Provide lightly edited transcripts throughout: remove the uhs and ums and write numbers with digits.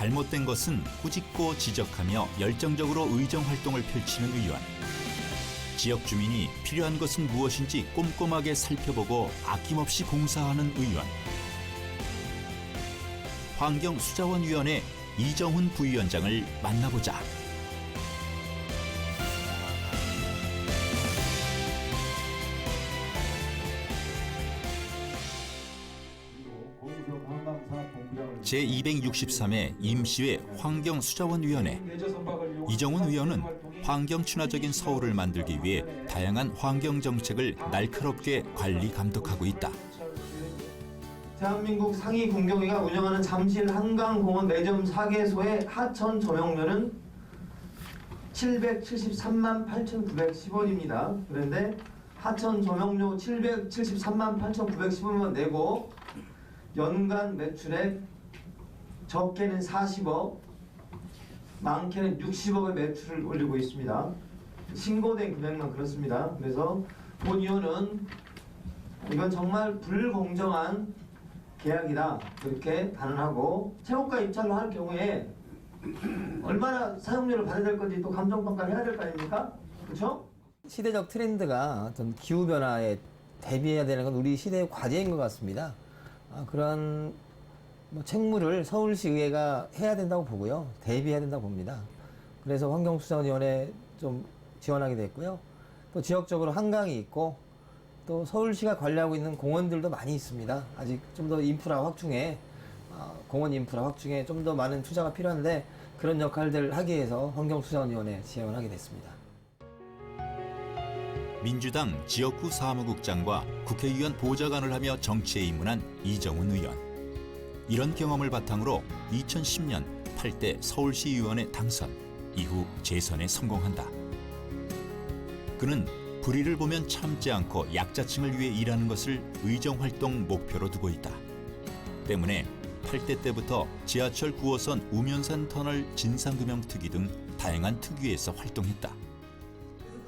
잘못된 것은 꾸짖고 지적하며 열정적으로 의정 활동을 펼치는 의원. 지역 주민이 필요한 것은 무엇인지 꼼꼼하게 살펴보고 아낌없이 봉사하는 의원. 환경수자원위원회 이정훈 부위원장을 만나보자. 제263회 임시회 환경수자원위원회. 이정훈 의원은 환경 친화적인 서울을 만들기 위해 다양한 환경 정책을 날카롭게 관리 감독하고 있다. 대한민국 상위 공경위가 운영하는 잠실 한강공원 매점 4개소의 하천 조명료는 773만 8,910원입니다. 그런데 하천 조명료 773만 8,910원만 내고 연간 매출액 적게는 40억, 많게는 60억의 매출을 올리고 있습니다. 신고된 금액만 그렇습니다. 그래서 본 의원은 이건 정말 불공정한 계약이다, 그렇게 단언하고, 채무가 입찰을 할 경우에 얼마나 사용료를 받아야 될 건지 또 감정평가를 해야 될 거 아닙니까? 그렇죠? 시대적 트렌드가 어떤 기후변화에 대비해야 되는 건 우리 시대의 과제인 것 같습니다. 그런 책무를 서울시 의회가 해야 된다고 보고요. 대비해야 된다고 봅니다. 그래서 환경수자원위원회 좀 지원하게 됐고요. 또 지역적으로 한강이 있고 또 서울시가 관리하고 있는 공원들도 많이 있습니다. 아직 좀 더 인프라 확충에, 공원 인프라 확충에 좀 더 많은 투자가 필요한데 그런 역할들 하기 위해서 환경수자원위원회 지원하게 됐습니다. 민주당 지역구 사무국장과 국회의원 보좌관을 하며 정치에 입문한 이정훈 의원. 이런 경험을 바탕으로 2010년 8대 서울시의원에 당선, 이후 재선에 성공한다. 그는 불의를 보면 참지 않고 약자층을 위해 일하는 것을 의정활동 목표로 두고 있다. 때문에 8대 때부터 지하철 9호선 우면산 터널 진상규명 특위 등 다양한 특위에서 활동했다.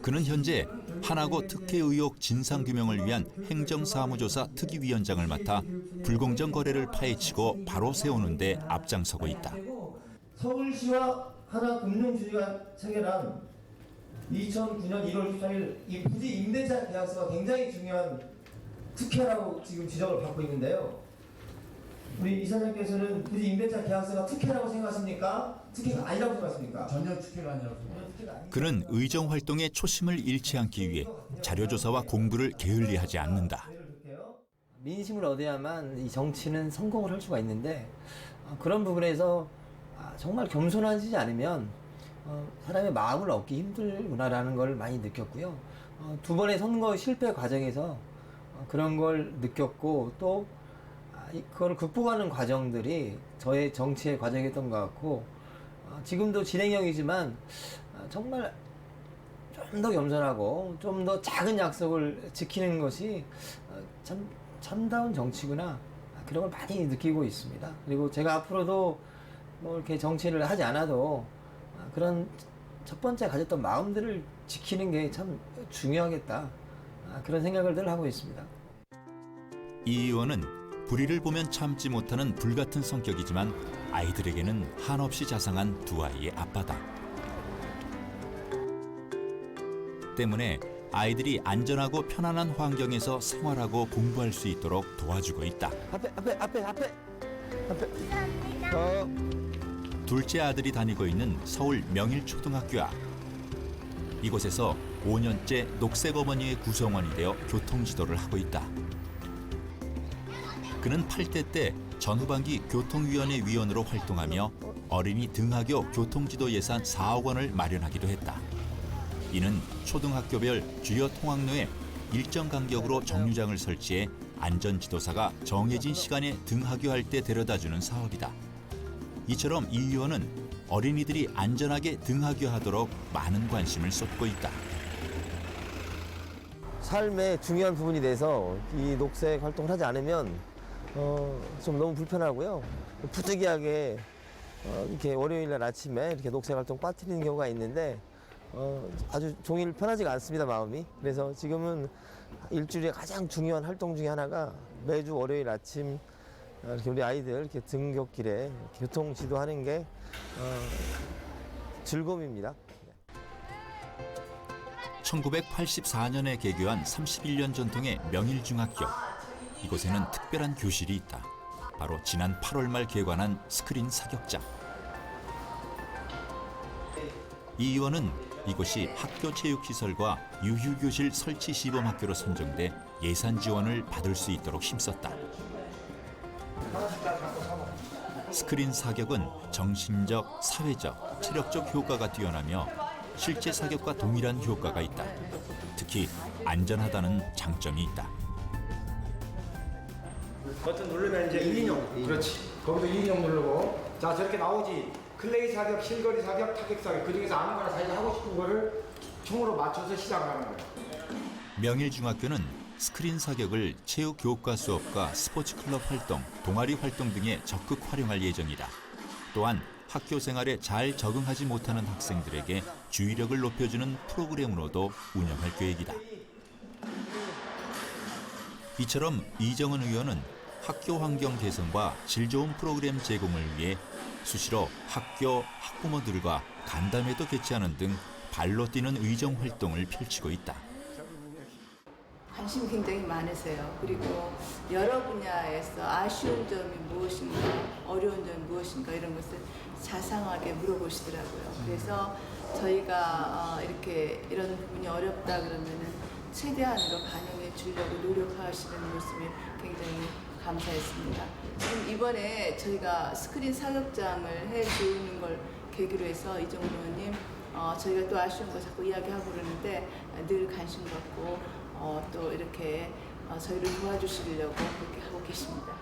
그는 현재 하나고 특혜 의혹 진상규명을 위한 행정사무조사 특위위원장을 맡아 불공정 거래를 파헤치고 바로 세우는 데 앞장서고 있다. 서울시와 하나금융주주가 체결한 2009년 1월 13일 이 부지 임대차 계약서가 굉장히 중요한 특혜라고 지금 지적을 받고 있는데요. 우리 이사장께서는 부지 임대차 계약서가 특혜라고 생각하십니까? 특혜가 아니라고 생각하십니까? 전혀 특혜가 아니라고 생각합니다. 그는 의정활동의 초심을 잃지 않기 위해 자료조사와 공부를 게을리하지 않는다. 민심을 얻어야만 이 정치는 성공을 할 수가 있는데 그런 부분에서 정말 겸손하지 않으면 사람의 마음을 얻기 힘들구나라는 걸 많이 느꼈고요. 두 번의 선거 실패 과정에서 그런 걸 느꼈고 또 그걸 극복하는 과정들이 저의 정치의 과정이었던 것 같고 지금도 진행형이지만 정말 좀 더 겸손하고 좀 더 작은 약속을 지키는 것이 참다운 정치구나, 그런 걸 많이 느끼고 있습니다. 그리고 제가 앞으로도 뭐 이렇게 정치를 하지 않아도 그런 첫 번째 가졌던 마음들을 지키는 게 참 중요하겠다, 그런 생각을 늘 하고 있습니다. 이 의원은 불의를 보면 참지 못하는 불같은 성격이지만 아이들에게는 한없이 자상한 두 아이의 아빠다. 때문에 아이들이 안전하고 편안한 환경에서 생활하고 공부할 수 있도록 도와주고 있다. 앞에. 둘째 아들이 다니고 있는 서울 명일초등학교 앞. 이곳에서 5년째 녹색 어머니의 구성원이 되어 교통지도를 하고 있다. 그는 8대 때 전후반기 교통위원회 위원으로 활동하며 어린이 등하교 교통지도 예산 4억 원을 마련하기도 했다. 이는 초등학교별 주요 통학로에 일정 간격으로 정류장을 설치해 안전지도사가 정해진 시간에 등하교할 때 데려다주는 사업이다. 이처럼 이 의원은 어린이들이 안전하게 등하교하도록 많은 관심을 쏟고 있다. 삶의 중요한 부분이 돼서 이 녹색 활동을 하지 않으면 좀 너무 불편하고요. 부득이하게 이렇게 월요일날 아침에 이렇게 녹색 활동 빠뜨리는 경우가 있는데 아주 종일 편하지가 않습니다, 마음이. 그래서 지금은 일주일에 가장 중요한 활동 중에 하나가 매주 월요일 아침 이렇게 우리 아이들 이렇게 등굣길에 교통 지도하는 게 즐거움입니다. 1984년에 개교한 31년 전통의 명일중학교. 이곳에는 특별한 교실이 있다. 바로 지난 8월 말 개관한 스크린 사격장. 이 의원은 이곳이 학교 체육시설과 유휴교실 설치 시범학교로 선정돼 예산 지원을 받을 수 있도록 힘썼다. 스크린 사격은 정신적, 사회적, 체력적 효과가 뛰어나며 실제 사격과 동일한 효과가 있다. 특히 안전하다는 장점이 있다. 버튼 누르면 이제 1인용. 그렇지. 거기도 1인용 누르고. 자, 저렇게 나오지. 클레이 사격, 실거리 사격, 타격 사격. 그 중에서 아무거나 자기가 하고 싶은 거를 총으로 맞춰서 시작하는 거예요. 명일중학교는 스크린 사격을 체육 교과 수업과 스포츠 클럽 활동, 동아리 활동 등에 적극 활용할 예정이다. 또한 학교 생활에 잘 적응하지 못하는 학생들에게 주의력을 높여주는 프로그램으로도 운영할 계획이다. 이처럼 이정은 의원은 학교 환경 개선과 질 좋은 프로그램 제공을 위해 수시로 학교, 학부모들과 간담회도 개최하는 등 발로 뛰는 의정 활동을 펼치고 있다. 관심이 굉장히 많으세요. 그리고 여러 분야에서 아쉬운 점이 무엇인가, 어려운 점이 무엇인가 이런 것을 자상하게 물어보시더라고요. 그래서 저희가 이렇게 이런 부분이 어렵다 그러면은 최대한으로 반영해 주려고 노력하시는 모습이 굉장히 감사했습니다. 지금 이번에 저희가 스크린 사격장을 해주는 걸 계기로 해서 이정훈 의원님 저희가 또 아쉬운 거 자꾸 이야기하고 그러는데 늘 관심 갖고 또 이렇게 저희를 도와주시려고 그렇게 하고 계십니다.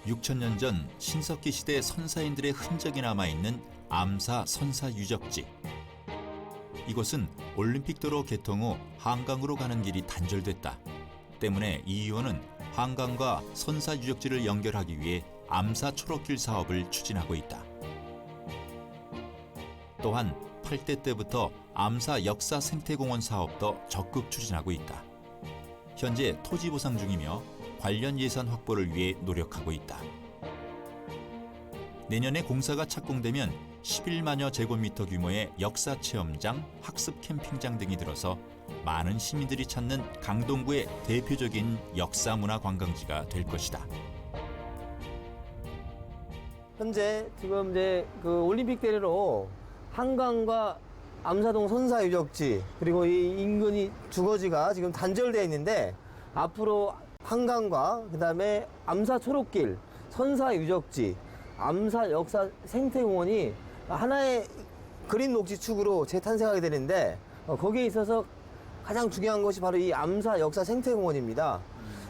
6천년 전 신석기 시대 선사인들의 흔적이 남아있는 암사 선사 유적지. 이곳은 올림픽도로 개통 후 한강으로 가는 길이 단절됐다. 때문에 이 의원은 한강과 선사 유적지를 연결하기 위해 암사 초록길 사업을 추진하고 있다. 또한 8대 때부터 암사 역사 생태공원 사업도 적극 추진하고 있다. 현재 토지 보상 중이며 관련 예산 확보를 위해 노력하고 있다. 내년에 공사가 착공되면 11만여 제곱미터 규모의 역사 체험장, 학습 캠핑장 등이 들어서 많은 시민들이 찾는 강동구의 대표적인 역사 문화 관광지가 될 것이다. 현재 지금 이제 그 올림픽 대회로 한강과 암사동 선사 유적지 그리고 이 인근이 주거지가 지금 단절되어 있는데 앞으로 한강과 그다음에 암사 초록길, 선사 유적지, 암사 역사 생태공원이 하나의 그린 녹지축으로 재탄생하게 되는데 거기에 있어서 가장 중요한 것이 바로 이 암사 역사 생태공원입니다.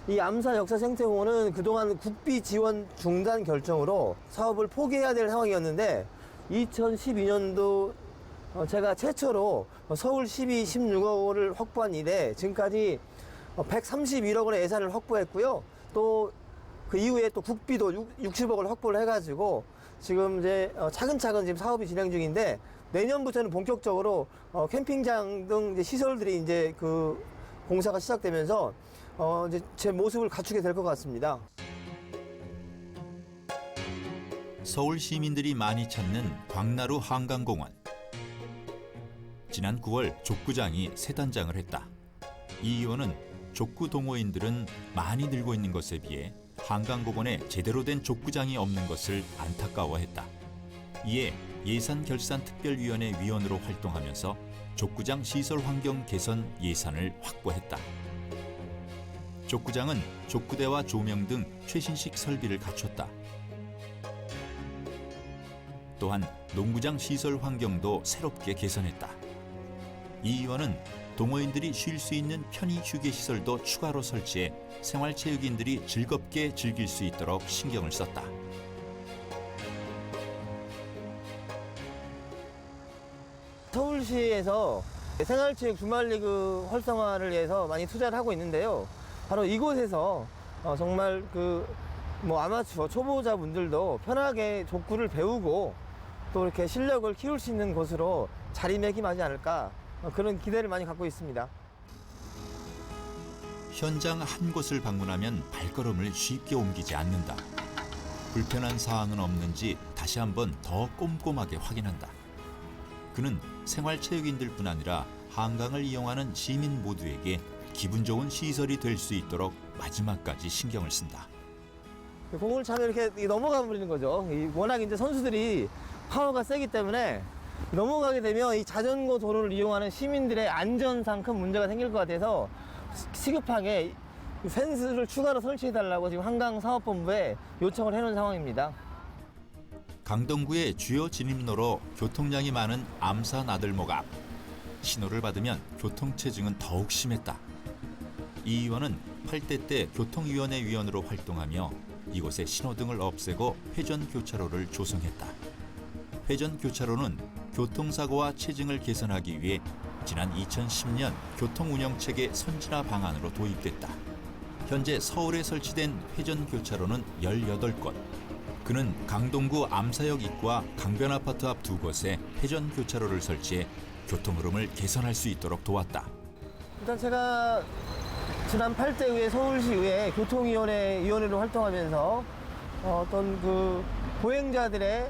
이 암사 역사 생태공원은 그동안 국비 지원 중단 결정으로 사업을 포기해야 될 상황이었는데 2012년도 제가 최초로 서울 12, 16억 원을 확보한 이래 지금까지 131억 원의 예산을 확보했고요. 또 그 이후에 또 국비도 60억을 확보를 해가지고 지금 이제 차근차근 지금 사업이 진행 중인데 내년부터는 본격적으로 캠핑장 등 이제 시설들이 이제 그 공사가 시작되면서 이제 제 모습을 갖추게 될 것 같습니다. 서울 시민들이 많이 찾는 광나루 한강공원. 지난 9월 족구장이 새 단장을 했다. 이 의원은 족구 동호인들은 많이 늘고 있는 것에 비해 한강공원에 제대로 된 족구장이 없는 것을 안타까워했다. 이에 예산결산특별위원회 위원으로 활동하면서 족구장 시설 환경 개선 예산을 확보했다. 족구장은 족구대와 조명 등 최신식 설비를 갖췄다. 또한 농구장 시설 환경도 새롭게 개선했다. 이 의원은 동호인들이 쉴 수 있는 편의 휴게 시설도 추가로 설치해 생활체육인들이 즐겁게 즐길 수 있도록 신경을 썼다. 서울시에서 생활체육 주말리그 활성화를 위해서 많이 투자를 하고 있는데요. 바로 이곳에서 정말 아마추어 초보자분들도 편하게 족구를 배우고 또 이렇게 실력을 키울 수 있는 곳으로 자리매김하지 않을까 그런 기대를 많이 갖고 있습니다. 현장 한 곳을 방문하면 발걸음을 쉽게 옮기지 않는다. 불편한 사항은 없는지 다시 한번 더 꼼꼼하게 확인한다. 그는 생활체육인들뿐 아니라 한강을 이용하는 시민 모두에게 기분 좋은 시설이 될 수 있도록 마지막까지 신경을 쓴다. 공을 차면 이렇게 넘어가 버리는 거죠. 워낙 이제 선수들이 파워가 세기 때문에 넘어가게 되면 이 자전거 도로를 이용하는 시민들의 안전상 큰 문제가 생길 것 같아서 시급하게 펜스를 추가로 설치해달라고 지금 한강사업본부에 요청을 해놓은 상황입니다. 강동구의 주요 진입로로 교통량이 많은 암사 나들목 앞. 신호를 받으면 교통체증은 더욱 심했다. 이 의원은 8대 때 교통위원회 위원으로 활동하며 이곳에 신호등을 없애고 회전교차로를 조성했다. 회전교차로는 교통사고와 체증을 개선하기 위해 지난 2010년 교통운영체계 선진화 방안으로 도입됐다. 현재 서울에 설치된 회전교차로는 18곳. 그는 강동구 암사역 입구와 강변아파트 앞 두 곳에 회전교차로를 설치해 교통흐름을 개선할 수 있도록 도왔다. 일단 제가 지난 8대 의회 서울시의회 교통위원회 위원으로 활동하면서 어떤 그 보행자들의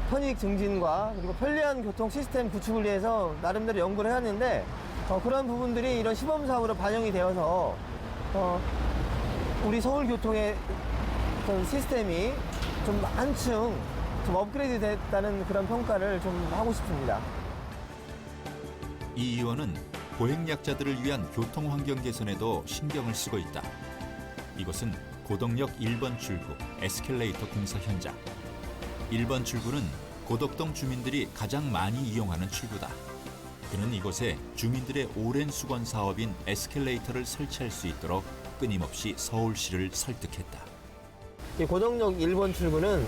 편익 증진과 그리고 편리한 교통 시스템 구축을 위해서 나름대로 연구를 해왔는데 그런 부분들이 이런 시범 사업으로 반영이 되어서 우리 서울 교통의 어떤 시스템이 좀 한층 좀 업그레이드 됐다는 그런 평가를 좀 하고 싶습니다. 이 의원은 보행약자들을 위한 교통환경 개선에도 신경을 쓰고 있다. 이곳은 고덕역 1번 출구 에스컬레이터 공사 현장. 1번 출구는 고덕동 주민들이 가장 많이 이용하는 출구다. 그는 이곳에 주민들의 오랜 수건 사업인 에스컬레이터를 설치할 수 있도록 끊임없이 서울시를 설득했다. 이 고덕역 1번 출구는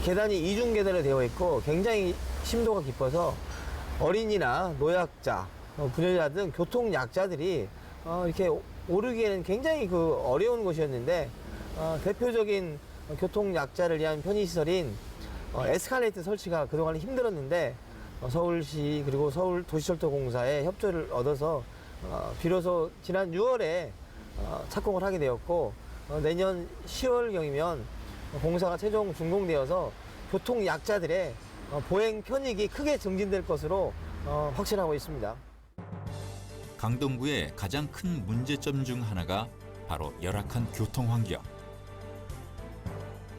계단이 이중 계단으로 되어 있고 굉장히 심도가 깊어서 어린이나 노약자, 분열자 등 교통약자들이 이렇게 오르기에는 굉장히 어려운 곳이었는데 대표적인 교통약자를 위한 편의시설인 에스컬레이터 설치가 그동안 힘들었는데 서울시 그리고 서울도시철도공사의 협조를 얻어서 비로소 지난 6월에 착공을 하게 되었고 내년 10월경이면 공사가 최종 준공되어서 교통약자들의 보행 편익이 크게 증진될 것으로 확신하고 있습니다. 강동구의 가장 큰 문제점 중 하나가 바로 열악한 교통환경.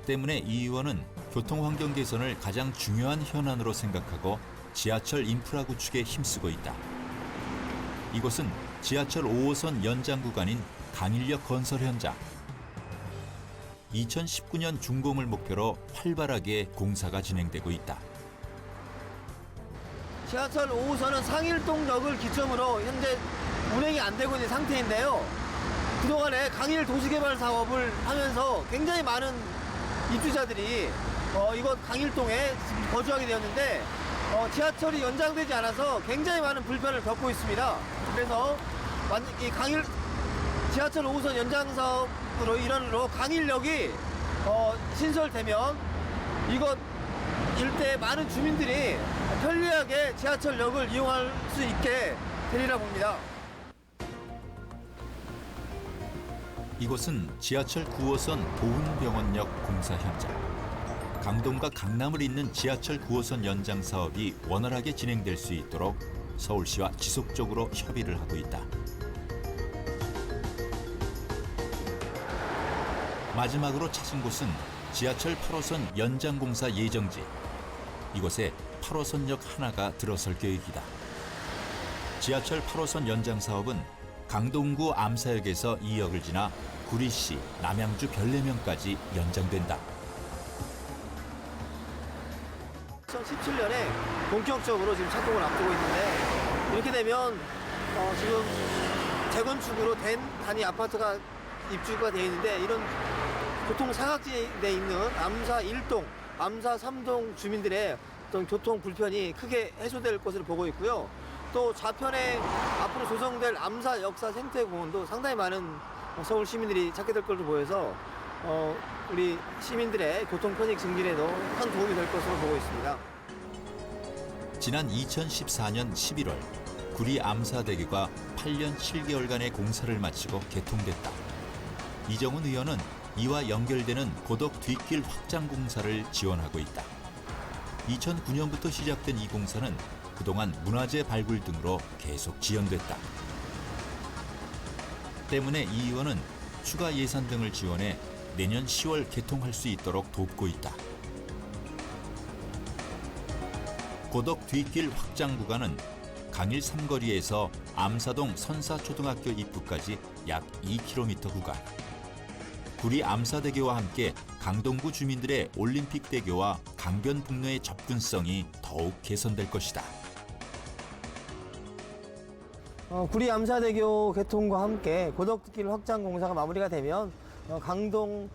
때문에 이 의원은 교통환경 개선을 가장 중요한 현안으로 생각하고 지하철 인프라 구축에 힘쓰고 있다. 이곳은 지하철 5호선 연장 구간인 강일역 건설 현장. 2019년 준공을 목표로 활발하게 공사가 진행되고 있다. 지하철 5호선은 상일동역을 기점으로 현재 운행이 안 되고 있는 상태인데요. 그동안에 강일 도시개발 사업을 하면서 굉장히 많은 입주자들이 이곳 강일동에 거주하게 되었는데 지하철이 연장되지 않아서 굉장히 많은 불편을 겪고 있습니다. 그래서 이 지하철 5호선 연장 사업으로 일환으로 강일역이 신설되면 이곳 일대 많은 주민들이 편리하게 지하철역을 이용할 수 있게 되리라 봅니다. 이곳은 지하철 9호선 보훈병원역 공사 현장. 강동과 강남을 잇는 지하철 9호선 연장 사업이 원활하게 진행될 수 있도록 서울시와 지속적으로 협의를 하고 있다. 마지막으로 찾은 곳은 지하철 8호선 연장 공사 예정지. 이곳에 8호선역 하나가 들어설 계획이다. 지하철 8호선 연장 사업은 강동구 암사역에서 2역을 지나 구리시, 남양주 별내면까지 연장된다. 2017년에 본격적으로 지금 착공을 앞두고 있는데 이렇게 되면 지금 재건축으로 된 단위 아파트가 입주가 되어 있는데 이런 교통 사각지대에 있는 암사 1동, 암사 3동 주민들의 어떤 교통 불편이 크게 해소될 것으로 보고 있고요. 또 좌편에 앞으로 조성될 암사 역사 생태공원도 상당히 많은 서울 시민들이 찾게 될 것으로 보여서 우리 시민들의 교통 편익 증진에도 큰 도움이 될 것으로 보고 있습니다. 지난 2014년 11월 구리 암사대교가 8년 7개월간의 공사를 마치고 개통됐다. 이정훈 의원은 이와 연결되는 고덕 뒷길 확장 공사를 지원하고 있다. 2009년부터 시작된 이 공사는 그동안 문화재 발굴 등으로 계속 지연됐다. 때문에 이 의원은 추가 예산 등을 지원해 내년 10월 개통할 수 있도록 돕고 있다. 고덕 뒷길 확장 구간은 강일 삼거리에서 암사동 선사초등학교 입구까지 약 2km 구간. 구리 암사대교와 함께 강동구 주민들의 올림픽대교와 강변북로의 접근성이 더욱 개선될 것이다. 구리 암사대교 개통과 함께 고덕길 확장 공사가 마무리가 되면 강동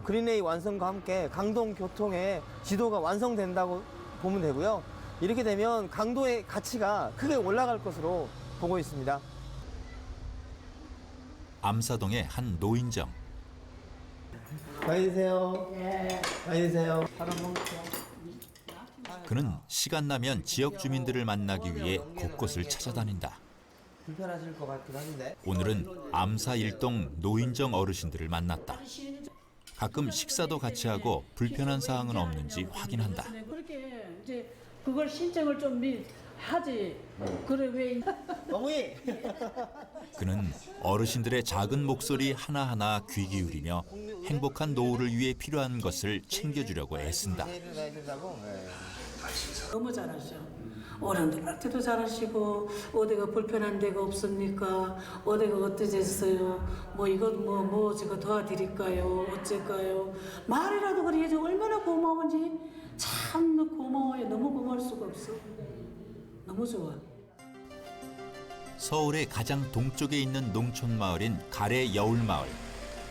그린웨이 완성과 함께 강동 교통의 지도가 완성된다고 보면 되고요. 이렇게 되면 강도의 가치가 크게 올라갈 것으로 보고 있습니다. 암사동의 한 노인정. 많이 드세요. 많이 드세요. 그는 시간 나면 지역 주민들을 만나기 위해 곳곳을 찾아다닌다. 불편하실 것 같긴 한데. 오늘은 암사 일동 노인정 어르신들을 만났다. 가끔 식사도 같이 하고 불편한 사항은 없는지 확인한다. 그렇게 이제 그걸 신청을 좀 하지. 그래 왜? 어머니. 그는 어르신들의 작은 목소리 하나하나 귀 기울이며 행복한 노후를 위해 필요한 것을 챙겨주려고 애쓴다. 너무 잘하셔. 어른들한테도 잘하시고 어디가 불편한 데가 없습니까? 어디가 어떠셨어요? 뭐 이것 뭐 제가 도와드릴까요? 어쩔까요? 말이라도 그래 해줘. 얼마나 고마운지 참 고마워요. 너무 고마울 수가 없어. 너무 좋아. 서울의 가장 동쪽에 있는 농촌 마을인 가래 여울마을.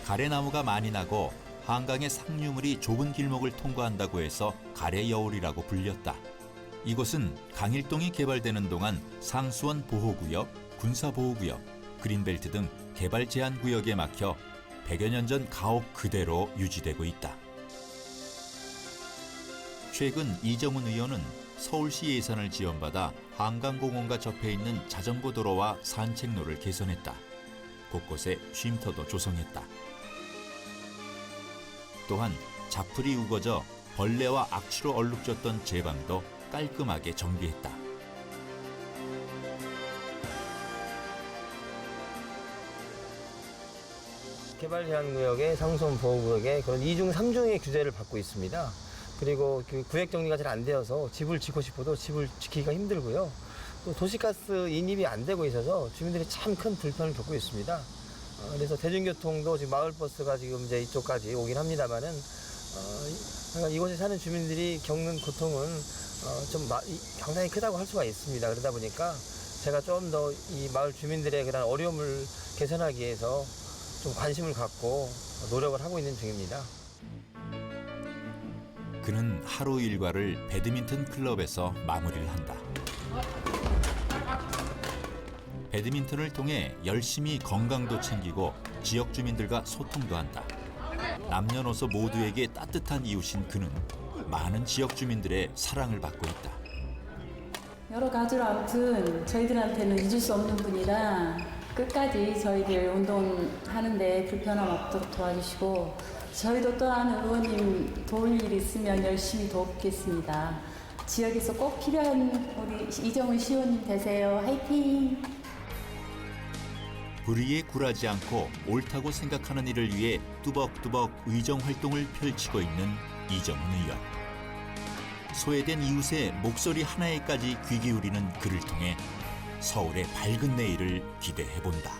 가래나무가 많이 나고 한강의 상류물이 좁은 길목을 통과한다고 해서 가래 여울이라고 불렸다. 이곳은 강일동이 개발되는 동안 상수원 보호구역, 군사보호구역, 그린벨트 등 개발 제한 구역에 막혀 100여 년 전 가옥 그대로 유지되고 있다. 최근 이정훈 의원은 서울시 예산을 지원받아 한강공원과 접해 있는 자전거 도로와 산책로를 개선했다. 곳곳에 쉼터도 조성했다. 또한 자풀이 우거져 벌레와 악취로 얼룩졌던 제방도 깔끔하게 정비했다. 개발 제한 구역의 상수원 보호구역에 그런 2중, 3중의 규제를 받고 있습니다. 그리고 그 구획 정리가 잘 안 되어서 집을 짓고 싶어도 집을 지키기가 힘들고요. 또 도시가스 인입이 안 되고 있어서 주민들이 참 큰 불편을 겪고 있습니다. 그래서 대중교통도 지금 마을버스가 지금 이제 이쪽까지 오긴 합니다만은 이곳에 사는 주민들이 겪는 고통은 좀 상당히 크다고 할 수가 있습니다. 그러다 보니까 제가 좀 더 이 마을 주민들의 그런 어려움을 개선하기 위해서 좀 관심을 갖고 노력을 하고 있는 중입니다. 그는 하루 일과를 배드민턴 클럽에서 마무리를 한다. 배드민턴을 통해 열심히 건강도 챙기고 지역 주민들과 소통도 한다. 남녀노소 모두에게 따뜻한 이웃인 그는 많은 지역 주민들의 사랑을 받고 있다. 여러 가지로 아무튼 저희들한테는 잊을 수 없는 분이라 끝까지 저희들 운동하는데 불편함 없도록 도와주시고 저희도 또한 의원님 도울 일 있으면 열심히 돕겠습니다. 지역에서 꼭 필요한 우리 이정훈 시의원님 되세요. 화이팅! 불의에 굴하지 않고 옳다고 생각하는 일을 위해 뚜벅뚜벅 의정 활동을 펼치고 있는 이정훈 의원. 소외된 이웃의 목소리 하나에까지 귀 기울이는 그를 통해 서울의 밝은 내일을 기대해본다.